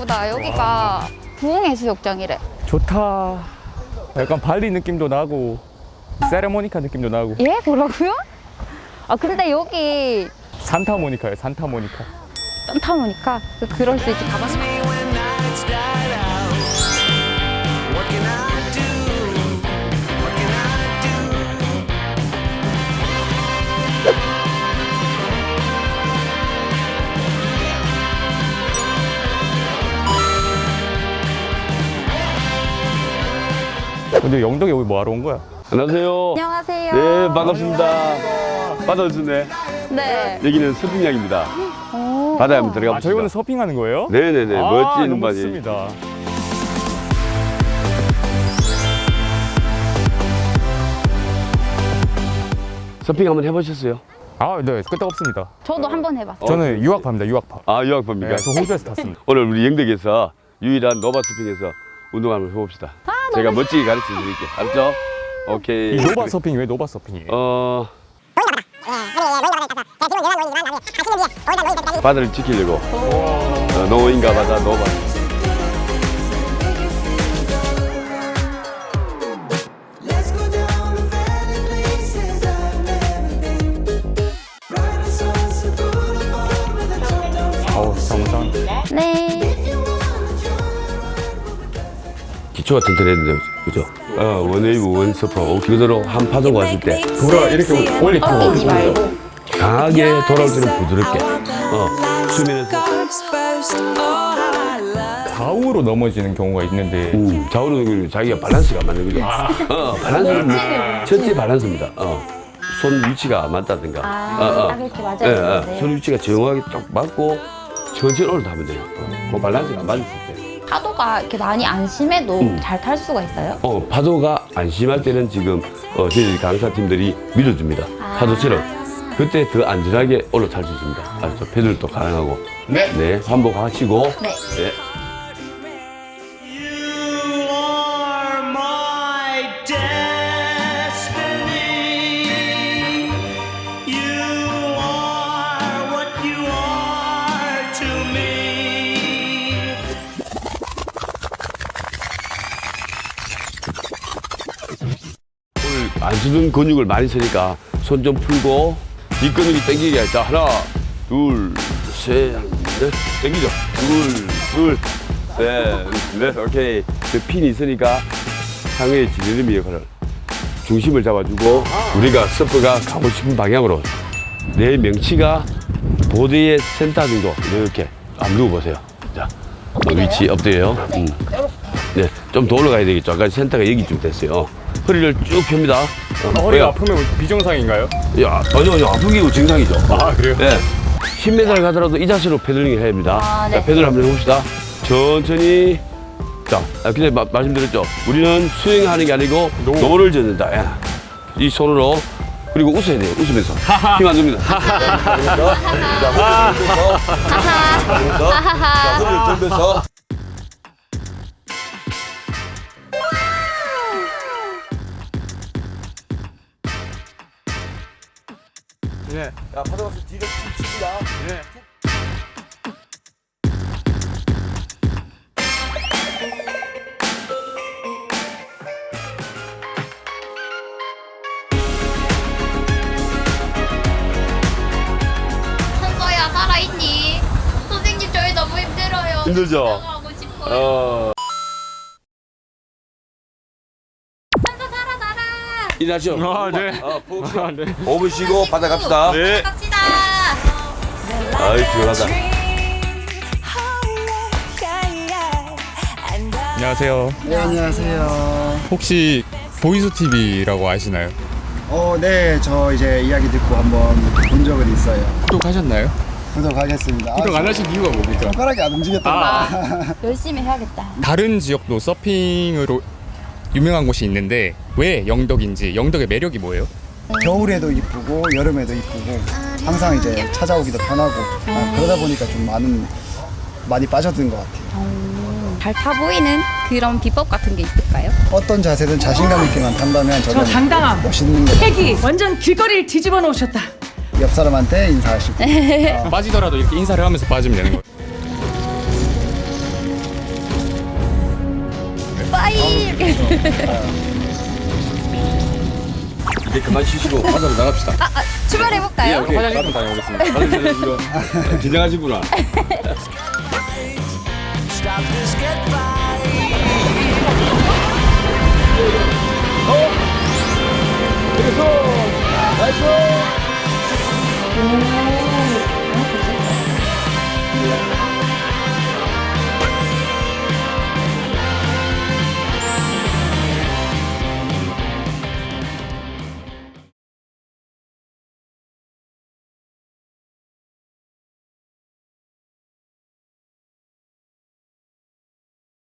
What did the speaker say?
예쁘다. 여기가 부흥해수욕장이래. 좋다. 약간 발리 느낌도 나고 세레모니카 느낌도 나고. 예? 뭐라고요? 아 근데 여기 산타모니카예요. 산타모니카. 산타모니카? 그럴 수 있지. 가봤어. 근데 영덕에 여기 뭐하러 온 거야? 안녕하세요. 안녕하세요. 네, 반갑습니다. 받아주네. 네. 여기는 서핑장입니다. 오. 바다에 한번 들어가 아, 저희 봅시다. 오늘 서핑하는 거예요? 네네네. 아, 멋진 너무 바지. 좋습니다. 서핑 한번 해보셨어요? 아, 네, 끄떡없습니다. 저도 한번 해봤어요. 저는 유학파입니다. 유학파. 아, 유학파입니까? 네, 저 호주에서 탔습니다. 오늘 우리 영덕에서 유일한 노바 서핑에서 운동 한번 해봅시다. 제가 멋지게 가르쳐 드릴게요. 알았죠? 오케이. 이 노바 서핑이 왜 노바 서핑이에요? 바다를 지키려고. 노인가 바다 노바. 아우, 정상. 네. 기초가 튼튼해야 돼요. 그죠? 원웨이브 원서퍼. 그대로 한 파도가 왔을 때 돌아 이렇게 올리고. 꺾이지 말고. 강하게 돌아올 때는 부드럽게. 수면에서 좌우로 넘어지는 경우가 있는데 좌우로 넘기면 자기가 밸런스가 맞는 거죠. 밸런스는 첫째 밸런스입니다. 손 위치가 맞다든가. 딱 이렇게 맞아야 되는데. 손 위치가 정확하게 딱 맞고 천천히 올라가면 돼요. 그 밸런스가 맞을 때. 파도가 이렇게 많이 안 심해도 잘 탈 수가 있어요? 파도가 안 심할 때는 지금 저희 강사팀들이 밀어줍니다. 파도처럼. 그때 더 안전하게 올라탈 수 있습니다. 알죠? 패들도 가능하고. 네. 네, 환복하시고. 네. 네. You are my destiny. You are what you are to me. 오늘 안 쓰는 근육을 많이 쓰니까 손 좀 풀고 뒷근육이 당기게 할 때 하나, 둘, 셋, 넷, 당기죠. 둘, 셋, 넷, 오케이. 그 핀이 있으니까 상해의 지느러미 역할을 중심을 잡아주고 우리가 서퍼가 가고 싶은 방향으로 내 명치가 보드의 센터 정도 이렇게 한번 누워보세요. 자, 위치 엎드려요. 네, 좀 더 올라가야 되겠죠. 아까 센터가 여기쯤 됐어요. 허리를 쭉 펴니다. 허리가 아프면 비정상인가요? 야, 아니요, 아프기고 정상이죠. 아, 그래요? 네. 10m 가더라도 이 자세로 패들링을 해야 합니다. 네. 자, 패들 한번 해봅시다. 천천히. 자, 근데 말씀드렸죠. 우리는 수행하는 게 아니고 노를 젓는다. 야. 이 손으로. 그리고 웃어야 돼요. 웃으면서. 힘 안 줍니다. 자, 허리를 들면서. 네. 야, 파도 가서 뒤로 쭉 칩니다. 네. 한거야 살아있니? 선생님 저희 너무 힘들어요. 힘들죠? 하고 싶어요. 산소 살아나라. 일어나시오. 아, 네. 푹 쉬어. 아, 네. 5분 쉬고 바다 갑시다. 네. 갑시다. 아이, 시원하다. 안녕하세요. 네, 안녕하세요. 혹시 보이스 TV라고 아시나요? 네, 저 이제 이야기 듣고 한번 본 적은 있어요. 구독하셨나요? 구독하겠습니다. 구독 안 하신 이유가 뭡니까? 손가락이 안 움직였던 열심히 해야겠다. 다른 지역도 서핑으로 유명한 곳이 있는데 왜 영덕인지, 영덕의 매력이 뭐예요? 겨울에도 이쁘고 여름에도 이쁘고 항상 이제 찾아오기도 편하고 그러다 보니까 좀 많이 빠져든 것 같아요. 잘 타 보이는 그런 비법 같은 게 있을까요? 어떤 자세든 자신감 있게만 탄다면 저는 저 당당함. 멋있는 거 패기 완전 길거리를 뒤집어 놓으셨다. 옆 사람한테 인사하시고 빠지더라도 이렇게 인사를 하면서 빠지면 되는 거예요. 빠이. 이제 그만 쉬시고 바다로 나갑시다. 출발해 볼까요? 오케이. 화장실 좀 다녀오겠습니다. 긴장하시구나. Stop this goodbye. 나이스!